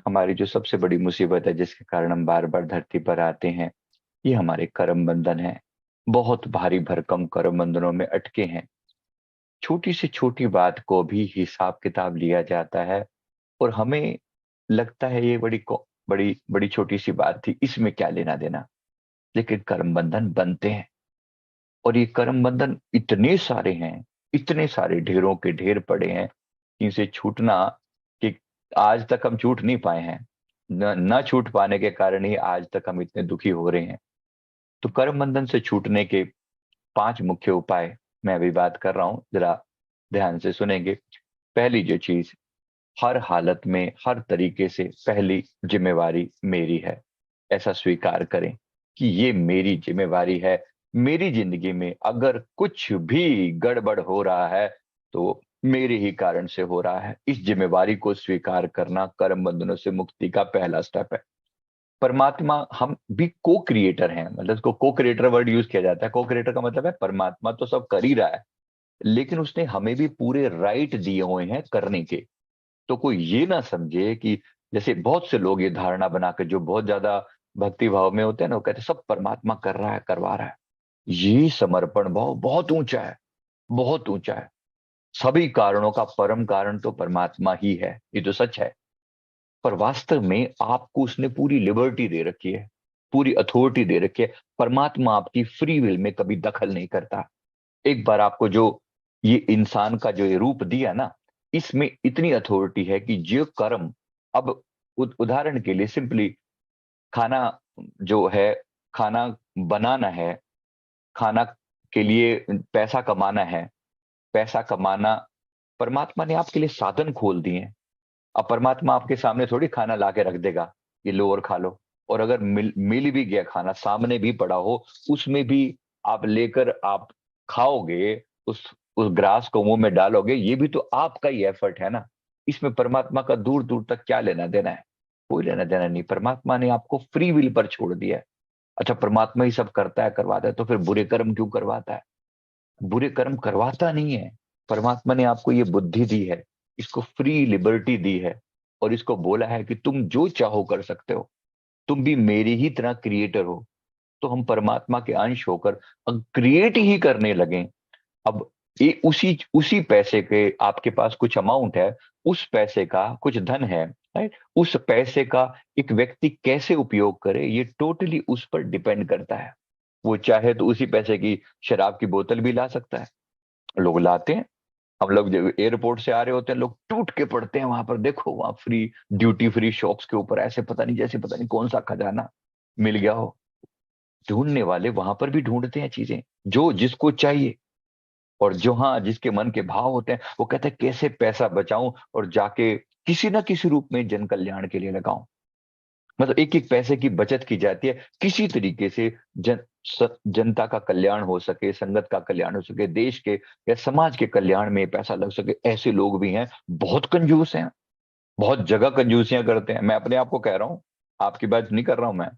हमारी जो सबसे बड़ी मुसीबत है जिसके कारण हम बार बार धरती पर आते हैं, ये हमारे कर्म बंधन है। बहुत भारी भरकम कर्म बंधनों में अटके हैं। छोटी से छोटी बात को भी हिसाब किताब लिया जाता है, और हमें लगता है ये बड़ी बड़ी छोटी सी बात थी, इसमें क्या लेना देना। लेकिन कर्म बंधन बनते हैं, और ये कर्म बंधन इतने सारे हैं, इतने सारे ढेरों के ढेर पड़े हैं, इनसे छूटना कि आज तक हम छूट नहीं पाए हैं। न छूट पाने के कारण ही आज तक हम इतने दुखी हो रहे हैं। तो कर्म बंधन से छूटने के 5 मुख्य उपाय मैं अभी बात कर रहा हूं, जरा ध्यान से सुनेंगे। पहली जो चीज, हर हालत में हर तरीके से पहली जिम्मेवारी मेरी है। ऐसा स्वीकार करें कि ये मेरी जिम्मेवारी है। मेरी जिंदगी में अगर कुछ भी गड़बड़ हो रहा है तो मेरे ही कारण से हो रहा है। इस जिम्मेवारी को स्वीकार करना कर्म बंधनों से मुक्ति का पहला स्टेप है। परमात्मा, हम भी को क्रिएटर हैं, मतलब इसको को क्रिएटर वर्ड यूज किया जाता है। को क्रिएटर का मतलब है परमात्मा तो सब कर ही रहा है, लेकिन उसने हमें भी पूरे राइट दिए हुए हैं करने के। तो कोई ये ना समझे कि, जैसे बहुत से लोग ये धारणा बना के जो बहुत ज्यादा भक्ति भाव में होते हैं ना, वो कहते हैं सब परमात्मा कर रहा है, करवा रहा है। ये समर्पण भाव बहुत ऊंचा है, बहुत ऊंचा है। सभी कारणों का परम कारण तो परमात्मा ही है, ये तो सच है। पर वास्तव में आपको उसने पूरी लिबर्टी दे रखी है, पूरी अथॉरिटी दे रखी है। परमात्मा आपकी फ्री विल में कभी दखल नहीं करता। एक बार आपको जो ये इंसान का जो ये रूप दिया ना, इसमें इतनी अथॉरिटी है कि जो कर्म, अब उदाहरण के लिए सिंपली खाना जो है, खाना बनाना है, खाना के लिए पैसा कमाना है, पैसा कमाना, परमात्मा ने आपके लिए साधन खोल दिए हैं। अब परमात्मा आपके सामने थोड़ी खाना ला के रख देगा, ये लो और खा लो। और अगर मिल भी गया, खाना सामने भी पड़ा हो, उसमें भी आप लेकर आप खाओगे, उस ग्रास को मुंह में डालोगे, ये भी तो आपका ही एफर्ट है ना। इसमें परमात्मा का दूर दूर तक क्या लेना देना है? कोई लेना देना नहीं। परमात्मा ने आपको फ्री विल पर छोड़ दिया है। अच्छा, परमात्मा ही सब करता है, करवाता है, तो फिर बुरे कर्म क्यों करवाता है? बुरे कर्म करवाता नहीं है। परमात्मा ने आपको ये बुद्धि दी है, इसको फ्री लिबर्टी दी है, और इसको बोला है कि तुम जो चाहो कर सकते हो। तुम भी मेरी ही तरह क्रिएटर हो। तो हम परमात्मा के अंश होकर क्रिएट ही करने लगे। अब ये उसी उसी पैसे के, आपके पास कुछ अमाउंट है, उस पैसे का कुछ धन है, राइट? उस पैसे का एक व्यक्ति कैसे उपयोग करे, ये टोटली उस पर डिपेंड करता है। वो चाहे तो उसी पैसे की शराब की बोतल भी ला सकता है। लोग लाते हैं। हम लोग जब एयरपोर्ट से आ रहे होते हैं, लोग टूट के पड़ते हैं वहां पर, देखो वहां फ्री ड्यूटी फ्री शॉप्स के ऊपर ऐसे पता नहीं, जैसे पता नहीं कौन सा खजाना मिल गया हो। ढूंढने वाले वहां पर भी ढूंढते हैं चीजें जो जिसको चाहिए। और जो, हाँ, जिसके मन के भाव होते हैं, वो कहते हैं कैसे पैसा बचाऊं और जाके किसी ना किसी रूप में जन कल्याण के लिए लगाऊं। मतलब एक एक पैसे की बचत की जाती है किसी तरीके से। जनता का कल्याण हो सके, संगत का कल्याण हो सके, देश के या समाज के कल्याण में पैसा लग सके। ऐसे लोग भी हैं, बहुत कंजूस हैं, बहुत जगह कंजूसियां करते हैं। मैं अपने आप को कह रहा हूं, आपकी बात नहीं कर रहा हूं मैं।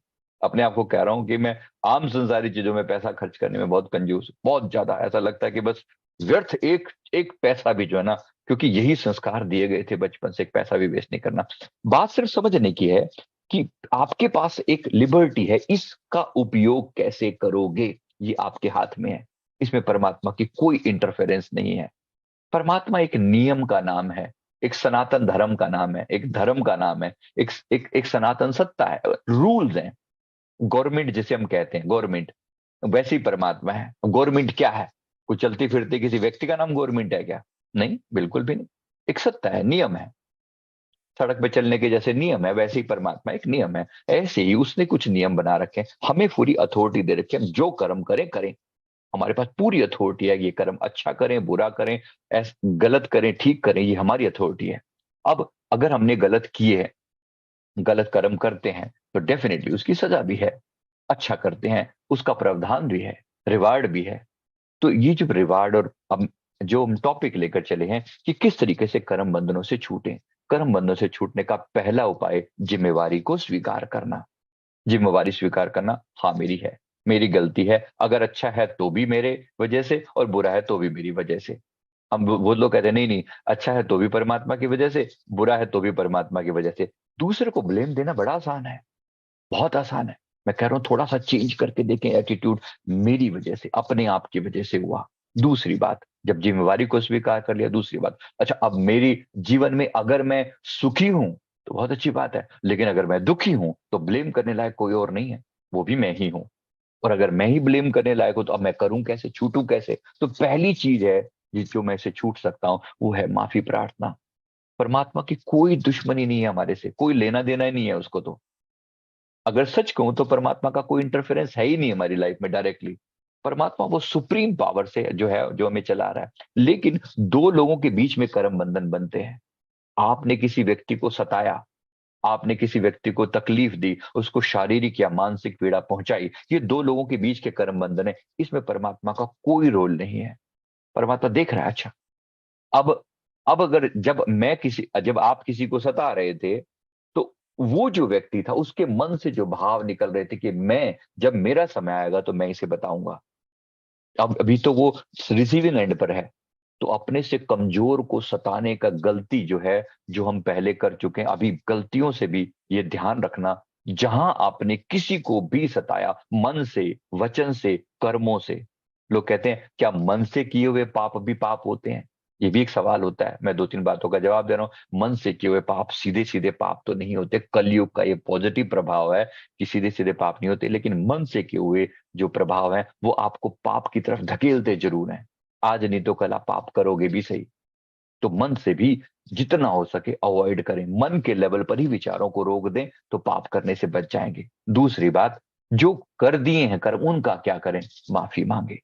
अपने आप को कह रहा हूं कि मैं आम संसारी चीजों में पैसा खर्च करने में बहुत कंजूस, बहुत ज्यादा। ऐसा लगता है कि बस व्यर्थ एक एक पैसा भी जो है ना, क्योंकि यही संस्कार दिए गए थे बचपन से, एक पैसा भी वेस्ट नहीं करना। बात सिर्फ समझने की है कि आपके पास एक लिबर्टी है, इसका उपयोग कैसे करोगे ये आपके हाथ में है। इसमें परमात्मा की कोई इंटरफेरेंस नहीं है। परमात्मा एक नियम का नाम है, एक सनातन धर्म का नाम है, एक धर्म का नाम है, एक सनातन सत्ता है, रूल्स हैं। गवर्नमेंट जिसे हम कहते हैं, गवर्नमेंट वैसे ही परमात्मा है। गवर्नमेंट क्या है? कोई चलती फिरती किसी व्यक्ति का नाम गवर्नमेंट है क्या? नहीं, बिल्कुल भी नहीं। एक सत्ता है, नियम है। सड़क पे चलने के जैसे नियम है, वैसे ही परमात्मा एक नियम है। ऐसे ही उसने कुछ नियम बना रखे हैं, हमें पूरी अथॉरिटी दे रखी है, हम जो कर्म करें करें। हमारे पास पूरी अथॉरिटी है, ये कर्म अच्छा करें बुरा करें, गलत करें ठीक करें, ये हमारी अथॉरिटी है। अब अगर हमने गलत किए हैं, गलत कर्म करते हैं, तो डेफिनेटली उसकी सजा भी है। अच्छा करते हैं, उसका प्रावधान भी है, रिवार्ड भी है। तो ये जो रिवार्ड, और अब जो हम टॉपिक लेकर चले हैं कि किस तरीके से कर्म बंधनों से छूटें। कर्म बंधनों से छूटने का पहला उपाय जिम्मेवारी को स्वीकार करना। जिम्मेवारी स्वीकार करना, हाँ मेरी है, मेरी गलती है। अगर अच्छा है तो भी मेरे वजह से, और बुरा है तो भी मेरी वजह से। हम वो लोग कहते हैं नहीं नहीं, अच्छा है तो भी परमात्मा की वजह से, बुरा है तो भी परमात्मा की वजह से। दूसरे को ब्लेम देना बड़ा आसान है, बहुत आसान है। मैं कह रहा हूं थोड़ा सा चेंज करके देखें एटीट्यूड, मेरी वजह से, अपने आप की वजह से हुआ। दूसरी बात, जब जिम्मेवारी को स्वीकार कर लिया, दूसरी बात, अच्छा अब मेरी जीवन में अगर मैं सुखी हूं तो बहुत अच्छी बात है, लेकिन अगर मैं दुखी हूं तो ब्लेम करने लायक कोई और नहीं है, वो भी मैं ही हूं। और अगर मैं ही ब्लेम करने लायक हूं तो अब मैं करूं कैसे, छूटूं कैसे? तो पहली चीज है जिस जो मैं से छूट सकता हूं वो है माफी प्रार्थना। परमात्मा की कोई दुश्मनी नहीं है हमारे से, कोई लेना देना ही नहीं है उसको तो। अगर सच कहूं तो परमात्मा का कोई इंटरफेरेंस है ही नहीं हमारी लाइफ में डायरेक्टली। परमात्मा वो सुप्रीम पावर से जो है, जो हमें चला रहा है। लेकिन दो लोगों के बीच में कर्म बंधन बनते हैं। आपने किसी व्यक्ति को सताया, आपने किसी व्यक्ति को तकलीफ दी, उसको शारीरिक या मानसिक पीड़ा पहुंचाई, ये दो लोगों के बीच के कर्म बंधन है, इसमें परमात्मा का कोई रोल नहीं है। परमात्मा देख रहा है। अच्छा, अब अब अगर जब आप किसी को सता रहे थे, तो वो जो व्यक्ति था उसके मन से जो भाव निकल रहे थे कि मैं, जब मेरा समय आएगा तो मैं इसे बताऊंगा, अब अभी तो वो रिसीविंग एंड पर है। तो अपने से कमजोर को सताने का गलती जो है, जो हम पहले कर चुके हैं, अभी गलतियों से भी ये ध्यान रखना, जहां आपने किसी को भी सताया, मन से, वचन से, कर्मों से, लोग कहते हैं क्या मन से किए हुए पाप भी पाप होते हैं? ये भी एक सवाल होता है, मैं दो तीन बातों का जवाब दे रहा हूं। मन से किए हुए पाप सीधे सीधे पाप तो नहीं होते, कलयुग का ये पॉजिटिव प्रभाव है कि सीधे सीधे पाप नहीं होते, लेकिन मन से किए हुए जो प्रभाव है वो आपको पाप की तरफ धकेलते जरूर हैं। आज नहीं तो कल आप पाप करोगे भी सही। तो मन से भी जितना हो सके अवॉइड करें, मन के लेवल पर ही विचारों को रोक दें तो पाप करने से बच जाएंगे। दूसरी बात, जो कर दिए हैं कर्म उनका क्या करें? माफी मांगे,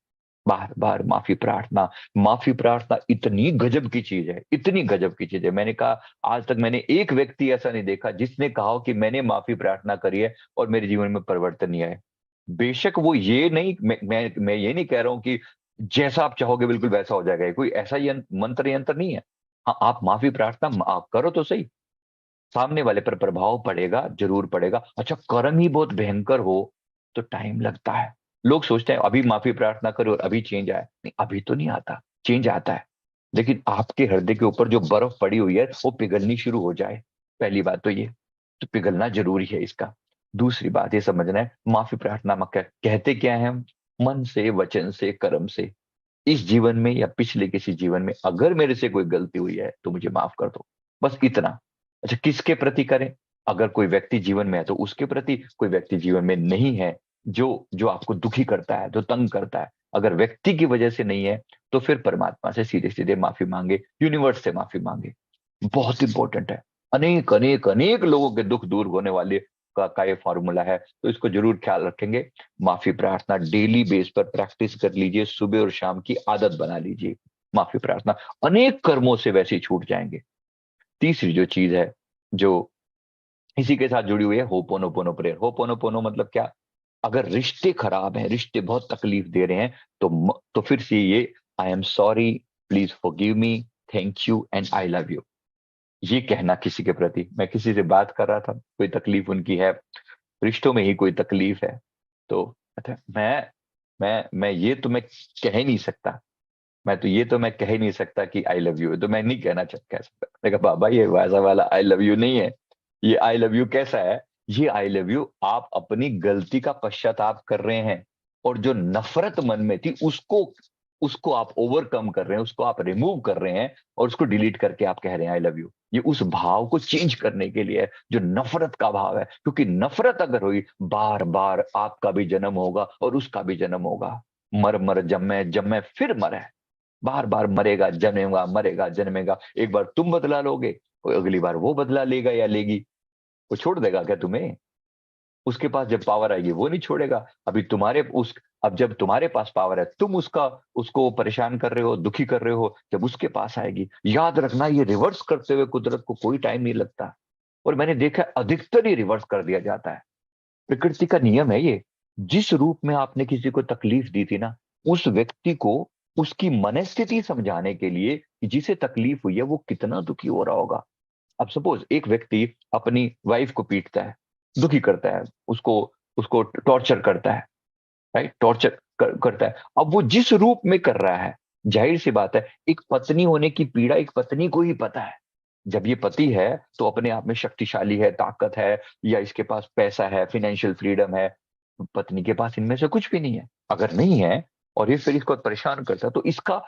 बार बार माफी प्रार्थना। माफी प्रार्थना इतनी गजब की चीज है, इतनी गजब की चीज है। मैंने कहा आज तक मैंने एक व्यक्ति ऐसा नहीं देखा जिसने कहा हो कि मैंने माफी प्रार्थना करी है और मेरे जीवन में परिवर्तन नहीं आया। बेशक वो ये नहीं, मैं ये नहीं कह रहा हूं कि जैसा आप चाहोगे बिल्कुल वैसा हो जाएगा, ये कोई ऐसा मंत्र यंत्र नहीं है। हाँ, आप माफी प्रार्थना आप करो तो सही, सामने वाले पर प्रभाव पड़ेगा, जरूर पड़ेगा। अच्छा, कर्म ही बहुत भयंकर हो तो टाइम लगता है। लोग सोचते हैं अभी माफी प्रार्थना करो और अभी चेंज आए, नहीं, अभी तो नहीं आता, चेंज आता है। लेकिन आपके हृदय के ऊपर जो बर्फ पड़ी हुई है वो पिघलनी शुरू हो जाए, पहली बात तो ये, तो पिघलना जरूरी है इसका। दूसरी बात ये समझना है, माफी प्रार्थना में कहते क्या है हम? मन से, वचन से, कर्म से, इस जीवन में या पिछले किसी जीवन में अगर मेरे से कोई गलती हुई है तो मुझे माफ कर दो, बस इतना। अच्छा, किसके प्रति करें? अगर कोई व्यक्ति जीवन में है तो उसके प्रति, कोई व्यक्ति जीवन में नहीं है जो जो आपको दुखी करता है, जो तंग करता है, अगर व्यक्ति की वजह से नहीं है तो फिर परमात्मा से सीधे सीधे माफी मांगे, यूनिवर्स से माफी मांगे। बहुत इंपॉर्टेंट है। अनेक अनेक अनेक लोगों के दुख दूर होने वाले का ये फॉर्मूला है, तो इसको जरूर ख्याल रखेंगे। माफी प्रार्थना डेली बेस पर प्रैक्टिस कर लीजिए, सुबह और शाम की आदत बना लीजिए माफी प्रार्थना, अनेक कर्मों से वैसे ही छूट जाएंगे। तीसरी जो चीज है, जो इसी के साथ जुड़ी हुई है, होपोनोपोनो प्रेयर। होपोनोपोनो मतलब क्या? अगर रिश्ते खराब हैं, रिश्ते बहुत तकलीफ दे रहे हैं, तो फिर से ये, I am sorry, please forgive me, thank you and I love you, ये कहना किसी के प्रति। मैं किसी से बात कर रहा था, कोई तकलीफ उनकी है, रिश्तों में ही कोई तकलीफ है, तो अच्छा मैं ये तो मैं कह ही नहीं सकता, मैं कह ही नहीं सकता कि आई लव यू, तो मैं नहीं कह सकता। मैं कहा बाबा ये वैसा वाला आई लव यू नहीं है। ये आई लव यू कैसा है? ये आई लव यू आप अपनी गलती का पश्चाताप कर रहे हैं, और जो नफरत मन में थी उसको उसको आप ओवरकम कर रहे हैं, उसको आप रिमूव कर रहे हैं, और उसको डिलीट करके आप कह रहे हैं आई लव यू। ये उस भाव को चेंज करने के लिए है जो नफरत का भाव है, क्योंकि नफरत अगर हुई, बार बार आपका भी जन्म होगा और उसका भी जन्म होगा। मर मर जन्मे जन्मे फिर मरे, बार बार मरेगा जन्मेगा, मरेगा जन्मेगा। एक बार तुम बदला लोगे, और अगली बार वो बदला लेगा या लेगी। वो छोड़ देगा क्या तुम्हें? उसके पास जब पावर आएगी वो नहीं छोड़ेगा। अभी तुम्हारे उस अब जब तुम्हारे पास पावर है, तुम उसको परेशान कर रहे हो, दुखी कर रहे हो, जब उसके पास आएगी, याद रखना ये रिवर्स करते हुए कुदरत को कोई टाइम नहीं लगता। और मैंने देखा अधिकतर ही रिवर्स कर दिया जाता है, प्रकृति का नियम है ये। जिस रूप में आपने किसी को तकलीफ दी थी ना, उस व्यक्ति को उसकी मनस्थिति समझाने के लिए कि जिसे तकलीफ हुई है वो कितना दुखी हो रहा होगा। अब सपोज एक व्यक्ति अपनी वाइफ को पीटता है, दुखी करता है, उसको उसको टॉर्चर करता है, राइट, करता है। अब वो जिस रूप में कर रहा है, जाहिर सी बात है, एक पत्नी होने की पीड़ा एक पत्नी को ही पता है। जब ये पति है तो अपने आप में शक्तिशाली है, ताकत है, या इसके पास पैसा है, फाइनेंशियल फ्रीडम है। पत्नी के पास इनमें से कुछ भी नहीं है। अगर नहीं है और ये फिर इसको परेशान करता है, तो इसका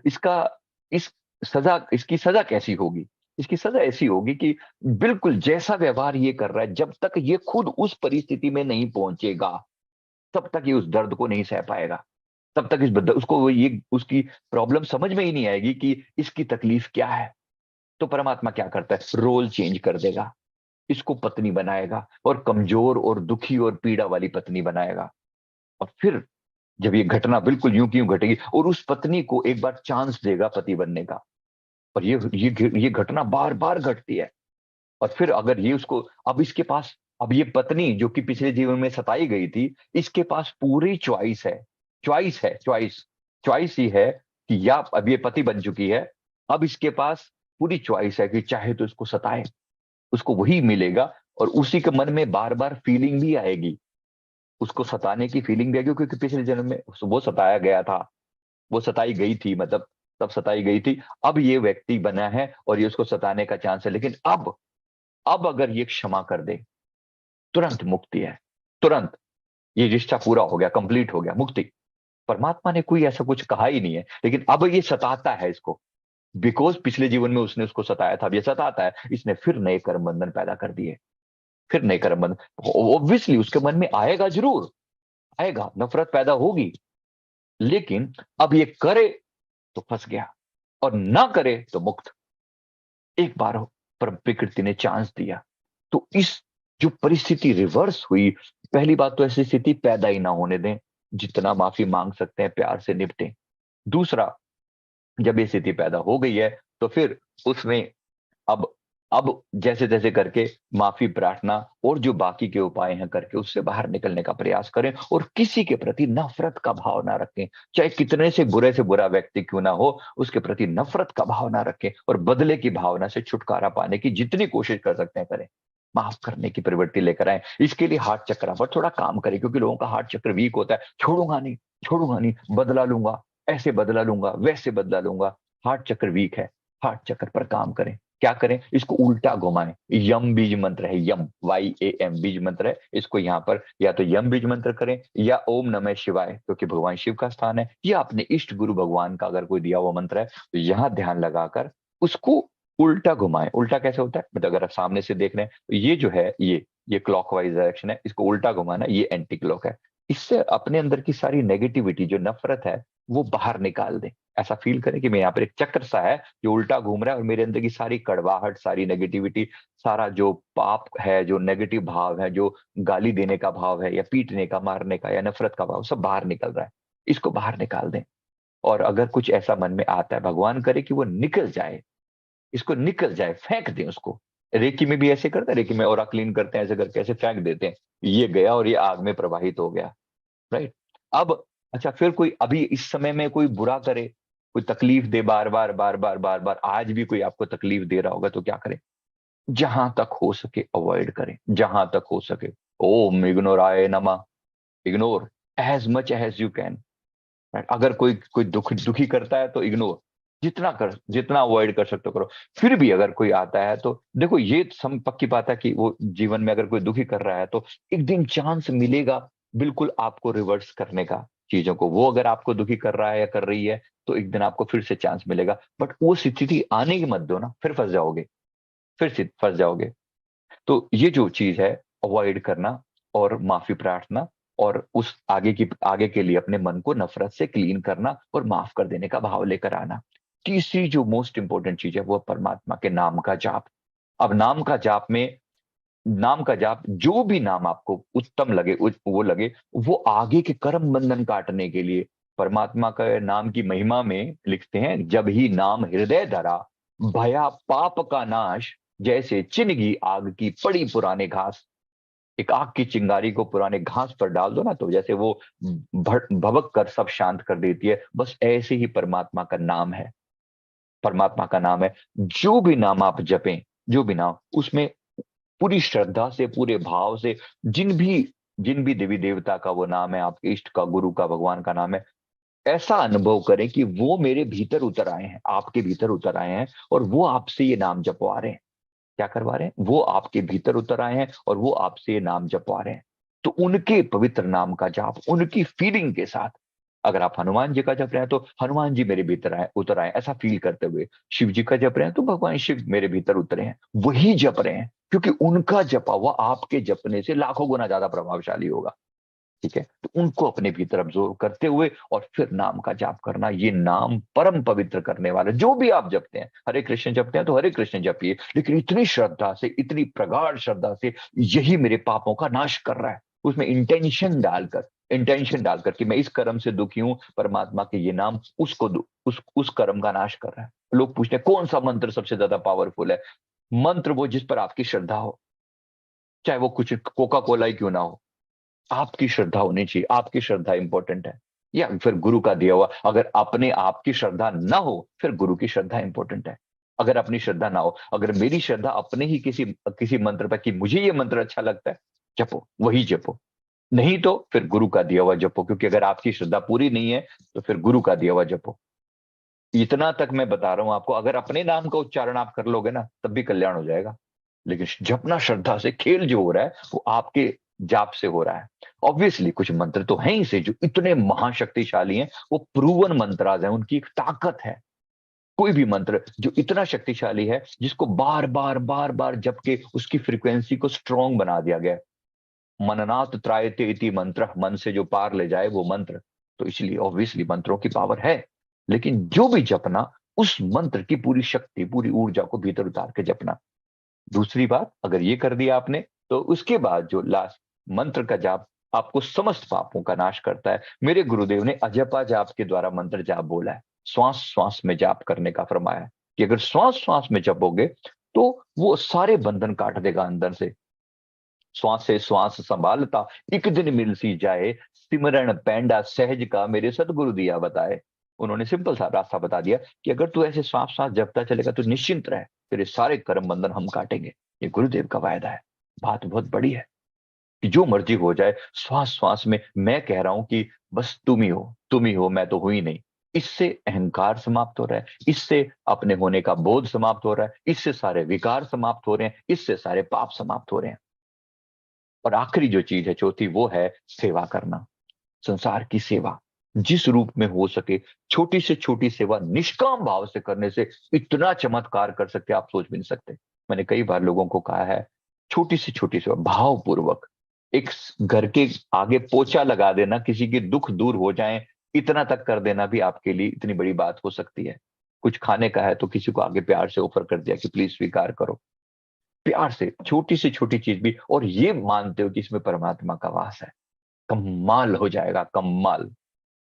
इसका इस सजा इसकी सजा कैसी होगी? इसकी सजा ऐसी होगी कि बिल्कुल जैसा व्यवहार ये कर रहा है, जब तक ये खुद उस परिस्थिति में नहीं पहुंचेगा, तब तक ये उस दर्द को नहीं सह पाएगा। तब तक उसको ये उसकी प्रॉब्लम समझ में ही नहीं आएगी कि इसकी तकलीफ क्या है। तो परमात्मा क्या करता है? रोल चेंज कर देगा, इसको पत्नी बनाएगा, और कमजोर और दुखी और पीड़ा वाली पत्नी बनाएगा। और फिर जब ये घटना बिल्कुल यूं की यूं घटेगी, और उस पत्नी को एक बार चांस देगा पति बनने का, और ये घटना बार बार घटती है। और फिर अगर ये उसको, अब इसके पास, अब ये पत्नी जो कि पिछले जीवन में सताई गई थी, इसके पास पूरी चॉइस ही है कि, या अब ये पति बन चुकी है, अब इसके पास पूरी चॉइस है कि चाहे तो इसको सताए, उसको वही मिलेगा। और उसी के मन में बार बार फीलिंग भी आएगी, उसको सताने की फीलिंग भी आएगी, क्योंकि पिछले जन्म में वो सताया गया था, वो सताई गई थी, मतलब तब सताई गई थी। अब ये व्यक्ति बना है और ये उसको सताने का चांस है, लेकिन अब अगर ये क्षमा कर दे, तुरंत मुक्ति है, तुरंत ये रिश्ता पूरा हो गया, कंप्लीट हो गया, मुक्ति। परमात्मा ने कोई ऐसा कुछ कहा ही नहीं है, लेकिन अब ये सताता है इसको, बिकॉज पिछले जीवन में उसने उसको सताया था, अब ये सताता है, इसने फिर नए कर्म बंधन पैदा कर दिए। फिर नए कर्म बंधन ऑब्वियसली उसके मन में आएगा, जरूर आएगा, नफरत पैदा होगी, लेकिन अब ये करे तो फंस गया, और ना करे तो मुक्त। एक बार पर प्रकृति ने चांस दिया, तो इस जो परिस्थिति रिवर्स हुई, पहली बात तो ऐसी स्थिति पैदा ही ना होने दें, जितना माफी मांग सकते हैं प्यार से निपटें। दूसरा, जब ये स्थिति पैदा हो गई है, तो फिर उसमें अब अब जैसे तैसे करके माफी प्रार्थना और जो बाकी के उपाय हैं करके उससे बाहर निकलने का प्रयास करें, और किसी के प्रति नफरत का भाव ना रखें, चाहे कितने से बुरा व्यक्ति क्यों ना हो, उसके प्रति नफरत का भाव ना रखें, और बदले की भावना से छुटकारा पाने की जितनी कोशिश कर सकते हैं करें, माफ करने की प्रवृत्ति लेकर आए। इसके लिए हार्ट चक्र पर थोड़ा काम करें, क्योंकि लोगों का हार्ट चक्र वीक होता है, छोड़ूंगा नहीं, बदला लूंगा, ऐसे बदला लूंगा, वैसे बदला लूंगा। हार्ट चक्र वीक है, हार्ट चक्र पर काम करें। क्या करें? इसको उल्टा घुमाएं। यम बीज मंत्र है, यम YAM बीज मंत्र है, इसको यहाँ पर या तो यम बीज मंत्र करें, या ओम नमः शिवाय, क्योंकि भगवान शिव का स्थान है, या अपने इष्ट गुरु भगवान का अगर कोई दिया हुआ मंत्र है, तो यहाँ ध्यान लगाकर उसको उल्टा घुमाएं। उल्टा कैसे होता है? मतलब अगर आप सामने से देख रहे हैं, तो ये जो है, ये क्लॉकवाइज डायरेक्शन है, इसको उल्टा घुमाना, ये एंटी क्लॉक है। इससे अपने अंदर की सारी नेगेटिविटी, जो नफरत है, वो बाहर निकाल दें। ऐसा फील करें कि मैं यहाँ पर एक चक्र सा है जो उल्टा घूम रहा है, और मेरे अंदर की सारी कड़वाहट, सारी नेगेटिविटी, सारा जो पाप है, जो नेगेटिव भाव है, जो गाली देने का भाव है, या पीटने का, मारने का, या नफरत का भाव, सब बाहर निकल रहा है। इसको बाहर निकाल दें। और अगर कुछ ऐसा मन में आता है, भगवान करे कि वो निकल जाए, इसको निकल जाए, फेंक दें उसको। रेकी में भी ऐसे करते हैं, रेकी में और क्लीन करते हैं, ऐसे करके ऐसे फेंक देते हैं, ये गया और ये आग में प्रवाहित हो गया, राइट। अब अच्छा, फिर कोई अभी इस समय में कोई बुरा करे, कोई तकलीफ दे, बार बार बार बार बार बार, आज भी कोई आपको तकलीफ दे रहा होगा, तो क्या करें? जहां तक हो सके अवॉइड करें, जहां तक हो सके। ओम इग्नोराय नमः, ignore as much as you can. अगर कोई कोई दुखी करता है तो इग्नोर, जितना अवॉइड कर सकते हो करो। फिर भी अगर कोई आता है तो देखो, ये सम पक्की बात है कि वो जीवन में अगर कोई दुखी कर रहा है, तो एक दिन चांस मिलेगा बिल्कुल आपको रिवर्स करने का चीजों को। वो अगर आपको दुखी कर रहा है या कर रही है, तो एक दिन आपको फिर से चांस मिलेगा, बट वो स्थिति आने की मत दो ना, फिर फंस जाओगे, फिर से फंस जाओगे। तो ये जो चीज है, अवॉइड करना और माफी प्रार्थना, और उस आगे के लिए अपने मन को नफरत से क्लीन करना और माफ कर देने का भाव लेकर आना। तीसरी जो मोस्ट इंपॉर्टेंट चीज है, वो परमात्मा के नाम का जाप। अब नाम का जाप, जो भी नाम आपको उत्तम लगे, वो लगे, वो आगे के कर्म बंधन काटने के लिए। परमात्मा का नाम की महिमा में लिखते हैं, जब ही नाम हृदय धरा, भया पाप का नाश, जैसे चिनगी आग की पड़ी पुराने घास। एक आग की चिंगारी को पुराने घास पर डाल दो ना, तो जैसे वो भभक कर सब शांत कर देती है, बस ऐसे ही परमात्मा का नाम है। परमात्मा का नाम है, जो भी नाम आप जपें, जो भी नाम, उसमें पूरी श्रद्धा से, पूरे भाव से, जिन भी देवी देवता का वो नाम है, आपके इष्ट का, गुरु का, भगवान का नाम है, ऐसा अनुभव करें कि वो मेरे भीतर उतर आए हैं, आपके भीतर उतर आए हैं, और वो आपसे ये नाम जपवा रहे हैं। क्या करवा रहे हैं? वो आपके भीतर उतर आए हैं और वो आपसे ये नाम जपवा रहे हैं। तो उनके पवित्र नाम का जाप उनकी फीलिंग के साथ, अगर आप हनुमान जी का जप रहे हैं तो हनुमान जी मेरे भीतर आए, उतर आए, ऐसा फील करते हुए। शिव जी का जप रहे हैं तो भगवान शिव मेरे भीतर उतरे हैं, वही जप रहे हैं, क्योंकि उनका जपा हुआ आपके जपने से लाखों गुना ज्यादा प्रभावशाली होगा। ठीक है, तो उनको अपने भीतर अब्जॉर्व करते हुए और फिर नाम का जाप करना। ये नाम परम पवित्र करने वाला, जो भी आप जपते हैं, हरे कृष्ण जपते हैं तो हरे कृष्ण जपिए, लेकिन इतनी श्रद्धा से, इतनी प्रगाढ़ श्रद्धा से, यही मेरे पापों का नाश कर रहा है, उसमें इंटेंशन डालकर कि मैं इस कर्म से दुखी हूं, परमात्मा के ये नाम उस कर्म का नाश कर रहा है। लोग पूछते हैं कौन सा मंत्र सबसे ज्यादा पावरफुल है? मंत्र वो जिस पर आपकी श्रद्धा हो, चाहे वो कुछ कोका कोला ही क्यों ना हो, आपकी श्रद्धा होनी चाहिए, आपकी श्रद्धा इंपॉर्टेंट है। या फिर गुरु का दिया हुआ, अगर अपने आप की श्रद्धा ना हो फिर गुरु की श्रद्धा इंपॉर्टेंट है। अगर अपनी श्रद्धा ना हो, अगर मेरी श्रद्धा अपने ही किसी किसी मंत्र पर कि मुझे ये मंत्र अच्छा लगता है, जपो, वही जपो। नहीं तो फिर गुरु का दिया हुआ जपो, क्योंकि अगर आपकी श्रद्धा पूरी नहीं है तो फिर गुरु का दिया हुआ जपो। इतना तक मैं बता रहा हूं आपको, अगर अपने नाम का उच्चारण आप कर लोगे ना तब भी कल्याण हो जाएगा। लेकिन जपना श्रद्धा से, खेल जो हो रहा है वो आपके जाप से हो रहा है। ऑब्वियसली कुछ मंत्र तो हैं ही से जो इतने महाशक्तिशाली हैं, वो प्रूवन मंत्राज हैं, उनकी एक ताकत है। कोई भी मंत्र जो इतना शक्तिशाली है, जिसको बार बार बार बार जप के उसकी फ्रीक्वेंसी को स्ट्रांग बना दिया गया है। मननात् त्रायते इति मंत्र, मन से जो पार ले जाए वो मंत्र। तो इसलिए ऑब्वियसली मंत्रों की पावर है, लेकिन जो भी जपना, उस मंत्र की पूरी शक्ति, पूरी ऊर्जा को भीतर उतार के जपना। दूसरी बात, अगर ये कर दिया आपने, तो उसके बाद जो लास्ट मंत्र का जाप आपको समस्त पापों का नाश करता है। मेरे गुरुदेव ने अजपा जाप के द्वारा मंत्र जाप बोला है, श्वास श्वास में जाप करने का फरमाया है कि अगर श्वास श्वास में जपोगे तो वो सारे बंधन काट देगा अंदर से। श्वास से श्वास संभालता, एक दिन मिल सी जाए, सिमरण पैंडा सहज का, मेरे सतगुरु दिया बताए। उन्होंने सिंपल सा रास्ता बता दिया कि अगर तू ऐसे श्वास श्वास जपता चलेगा तो निश्चिंत रहे, तेरे सारे कर्म बंधन हम काटेंगे। ये गुरुदेव का वायदा है। बात बहुत बड़ी है कि जो मर्जी हो जाए, श्वास श्वास में मैं कह रहा हूं कि बस तुम ही हो, मैं तो हूं ही नहीं। इससे अहंकार समाप्त हो रहा है, इससे अपने होने का बोध समाप्त हो रहा है, इससे सारे विकार समाप्त हो रहे हैं, इससे सारे पाप समाप्त हो रहे हैं। और आखिरी जो चीज है, चौथी, वो है सेवा करना। संसार की सेवा जिस रूप में हो सके, छोटी से छोटी सेवा निष्काम भाव से करने से इतना चमत्कार कर सकते आप सोच भी नहीं सकते। मैंने कई बार लोगों को कहा है, छोटी से छोटी सेवा भाव पूर्वक, एक घर के आगे पोछा लगा देना, किसी के दुख दूर हो जाए, इतना तक कर देना भी आपके लिए इतनी बड़ी बात हो सकती है। कुछ खाने का है तो किसी को आगे प्यार से ऑफर कर दिया कि प्लीज स्वीकार करो, प्यार से छोटी चीज भी, और ये मानते हो कि इसमें परमात्मा का वास है, कमाल हो जाएगा, कमाल।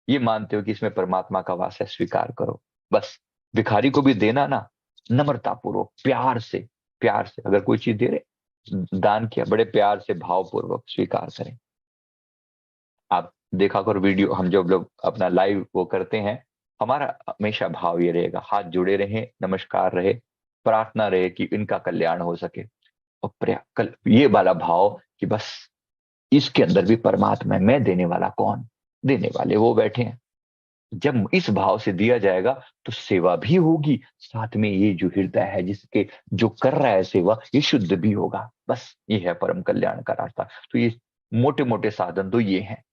ये मानते हो कि इसमें परमात्मा का वास है, स्वीकार करो। बस भिखारी को भी देना ना, नम्रता पूर्वक, प्यार से अगर कोई चीज दे रहे, दान किया, बड़े प्यार से भावपूर्वक स्वीकार करें। आप देखा करो वीडियो, हम जब लोग अपना लाइव वो करते हैं, हमारा हमेशा भाव ये रहेगा, हाथ जुड़े रहे, नमस्कार रहे, प्रार्थना रहे कि इनका कल्याण हो सके। और ये वाला भाव कि बस इसके अंदर भी परमात्मा है, मैं देने वाला कौन, देने वाले वो बैठे हैं। जब इस भाव से दिया जाएगा तो सेवा भी होगी, साथ में ये जो हृदय है जिसके, जो कर रहा है सेवा, ये शुद्ध भी होगा। बस ये है परम कल्याण का रास्ता। तो ये मोटे मोटे साधन तो ये हैं।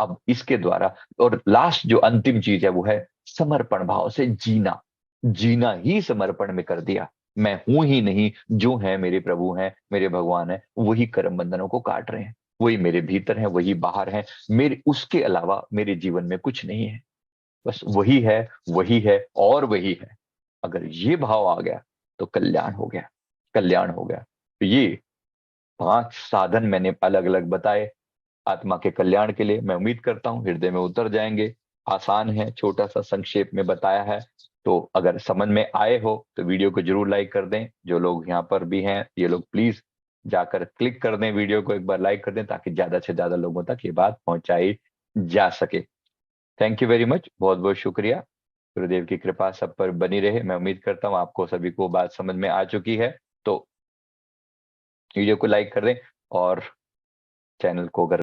अब इसके द्वारा, और लास्ट जो अंतिम चीज है वो है समर्पण भाव से जीना। जीना ही समर्पण में कर दिया। मैं हूं ही नहीं, जो है मेरे प्रभु हैं, मेरे भगवान हैं, वही कर्म बंधनों को काट रहे हैं, वही मेरे भीतर है, वही बाहर है, मेरे उसके अलावा मेरे जीवन में कुछ नहीं है। बस वही है, वही है और वही है। अगर ये भाव आ गया तो कल्याण हो गया, कल्याण हो गया। तो ये 5 साधन मैंने अलग अलग बताए आत्मा के कल्याण के लिए। मैं उम्मीद करता हूं हृदय में उतर जाएंगे। आसान है, छोटा सा संक्षेप में बताया है। तो अगर समझ में आए हो तो वीडियो को जरूर लाइक कर दें। जो लोग यहाँ पर भी हैं, ये लोग प्लीज जाकर क्लिक कर दें, वीडियो को एक बार लाइक कर दें, ताकि ज्यादा से ज्यादा लोगों तक ये बात पहुंचाई जा सके। थैंक यू वेरी मच, बहुत बहुत शुक्रिया। गुरुदेव की कृपा सब पर बनी रहे। मैं उम्मीद करता हूँ आपको सभी को बात समझ में आ चुकी है। तो वीडियो को लाइक कर दें, और चैनल को अगर